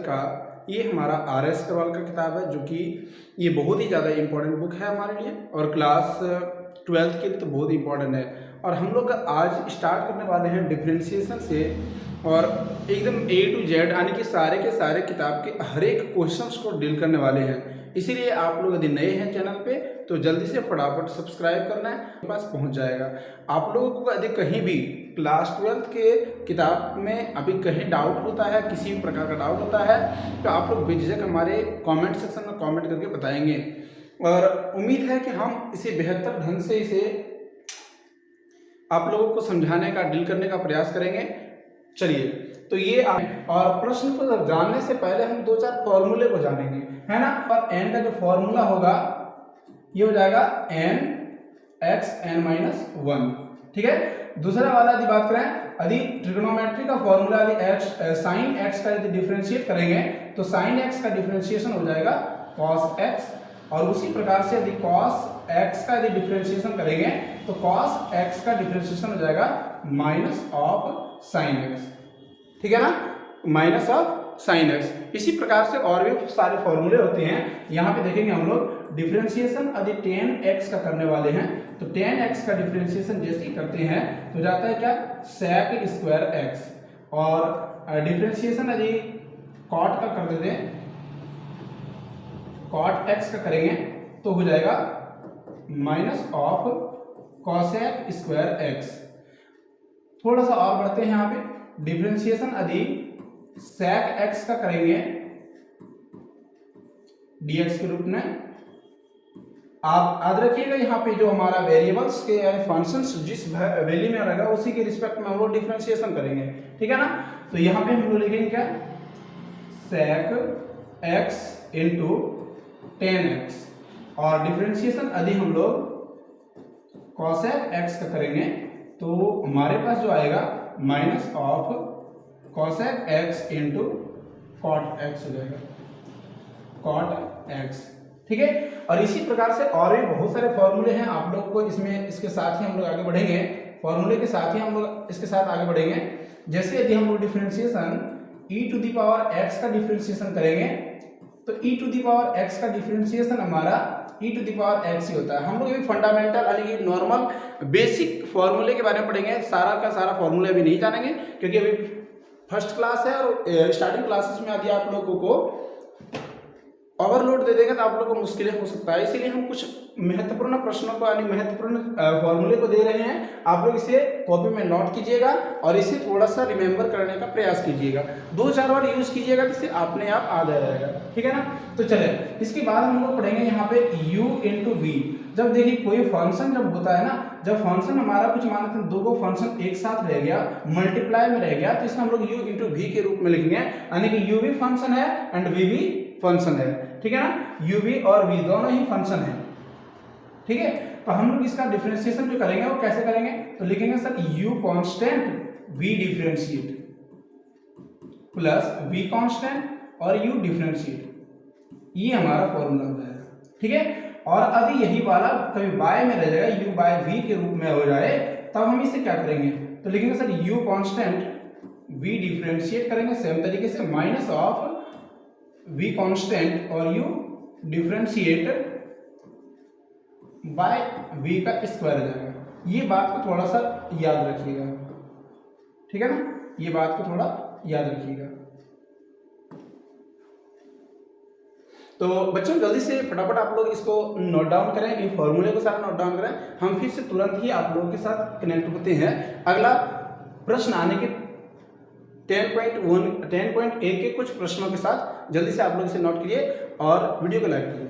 का ये हमारा RS अग्रवाल का किताब है, जो कि ये बहुत ही ज़्यादा इम्पोर्टेंट बुक है हमारे लिए और क्लास 12th के लिए तो बहुत ही इम्पोर्टेंट है। और हम लोग आज स्टार्ट करने वाले हैं डिफरेंशिएशन से, और एकदम A to Z यानी कि सारे के सारे किताब के हर एक क्वेश्चंस को डील करने वाले हैं। इसीलिए आप लोग यदि नए हैं चैनल पे तो जल्दी से फटाफट सब्सक्राइब करना है, आपके पास पहुंच जाएगा। आप लोगों को यदि कहीं भी क्लास 12th के किताब में अभी कहीं डाउट होता है, किसी भी प्रकार का डाउट होता है, तो आप लोग बेझिझक हमारे कमेंट सेक्शन में कमेंट करके बताएंगे। और उम्मीद है कि हम इसे बेहतर ढंग से इसे आप लोगों को समझाने का, डील करने का प्रयास करेंगे। चलिए, तो ये और प्रश्न को जानने से पहले हम दो चार फॉर्मूले को जानेंगे, है ना। और n का जो फॉर्मूला होगा ये हो जाएगा n x n माइनस 1, ठीक है। दूसरा वाला यदि बात करें, यदि ट्रिग्नोमेट्री का फॉर्मूला यदि साइन x का यदि डिफरेंशिएट करेंगे तो साइन x का डिफरेंशिएशन हो जाएगा cos x, और उसी प्रकार से यदि cos x का यदि डिफरेंशिएशन करेंगे तो cos x का डिफरेंशिएशन हो जाएगा माइनस ऑफ साइन x, ठीक है ना, माइनस ऑफ साइन x। इसी प्रकार से और भी सारे फॉर्मूले होते हैं। यहाँ पे देखेंगे हम लोग डिफरेंशिएशन यदि tan x का करने वाले हैं तो tan x का डिफरेंशिएशन जैसे ही करते हैं तो जाता है क्या, sec स्क्वायर x, और डिफरेंशिएशन यदि cot का कर देते हैं, cot x का करेंगे तो हो जाएगा minus of cosec square x। थोड़ा सा और बढ़ते हैं, यहाँ पे डिफरेंशिएशन यदि sec x का करेंगे dx के रूप में। आप याद रखिएगा यहाँ पे जो हमारा वेरिएबल्स के यानी फंक्शंस जिस वैल्यू में रहेगा उसी के रिस्पेक्ट में हम लोग डिफरेंशिएशन करेंगे, ठीक है ना। तो यहाँ पे हम लोग लिखेंगे क्या, sec x into tan x, और डिफरेंशिएशन यदि हम लोग cosec x का करेंगे तो हमारे पास जो आएगा minus of cosec x into cot x हो जाएगा, cot x, ठीक है। और इसी प्रकार से और भी बहुत सारे फॉर्मूले हैं, आप लोग को इसमें इसके साथ ही हम लोग आगे बढ़ेंगे, फॉर्मूले के साथ ही हम लोग इसके साथ आगे बढ़ेंगे। जैसे यदि हम लोग differentiation e to the power x का डिफरेंशिएशन करेंगे तो e to the power x का डिफरेंशिएशन हमारा e to the power x ही होता है। हम लोग अभी फंडामेंटल यानी कि नॉर्मल बेसिक फॉर्मूले के बारे में पढ़ेंगे, सारा का सारा फॉर्मूला अभी नहीं जानेंगे क्योंकि अभी फर्स्ट क्लास है, और स्टार्टिंग क्लासेस में यदि आप लोगों को ओवरलोड दे देंगे तो आप लोगों को मुश्किलें हो सकता है। इसीलिए हम कुछ महत्वपूर्ण प्रश्नों को यानी महत्वपूर्ण फॉर्मूले को दे रहे हैं। आप लोग इसे कॉपी में नोट कीजिएगा और इसे थोड़ा सा रिमेंबर करने का प्रयास कीजिएगा, 2-4 बार यूज कीजिएगा जिससे अपने आप आ जाएगा, ठीक है ना। तो चले, इसके बाद हम लोग पढ़ेंगे यहाँ पे u इंटू वी। जब देखिए कोई फंक्शन जब होता है ना, जब फंक्शन हमारा कुछ माना था दो फंक्शन एक साथ रह गया, मल्टीप्लाई में रह गया, तो इसमें हम लोग u इंटू वी के रूप में लिखेंगे, यानी कि u भी फंक्शन है एंड v भी फंक्शन है, ठीक है ना। u भी और v दोनों ही फंक्शन है, ठीक है। तो हम लोग इसका डिफरेंशिएशन जो करेंगे वो कैसे करेंगे, तो लिखेंगे sir u constant v differentiate plus v constant और u डिफरेंशिएट, ये हमारा फॉर्मूला हो जाएगा, ठीक है। और यदि यही वाला कभी बाय में रह जाएगा, u बाय v के रूप में हो जाए, तब हम इसे क्या करेंगे, तो लिखेंगे sir u constant v differentiate करेंगे सेम तरीके से, माइनस ऑफ v कांस्टेंट और u डिफरेंशिएट बाय v का स्क्वायर हो जाएगा। ये बात को थोड़ा सा याद रखिएगा, ठीक है ना, ये बात को थोड़ा याद रखिएगा। तो बच्चों जल्दी से फटाफट आप लोग इसको नोट डाउन करें, इन फॉर्मूले को सारा नोट डाउन करें। हम फिर से तुरंत ही आप लोगों के साथ कनेक्ट होते हैं अगला प्रश्न आने के 10.1 के कुछ प्रश्नों के साथ। जल्दी से आप लोग इसे नोट कीजिए और वीडियो को लाइक कीजिए।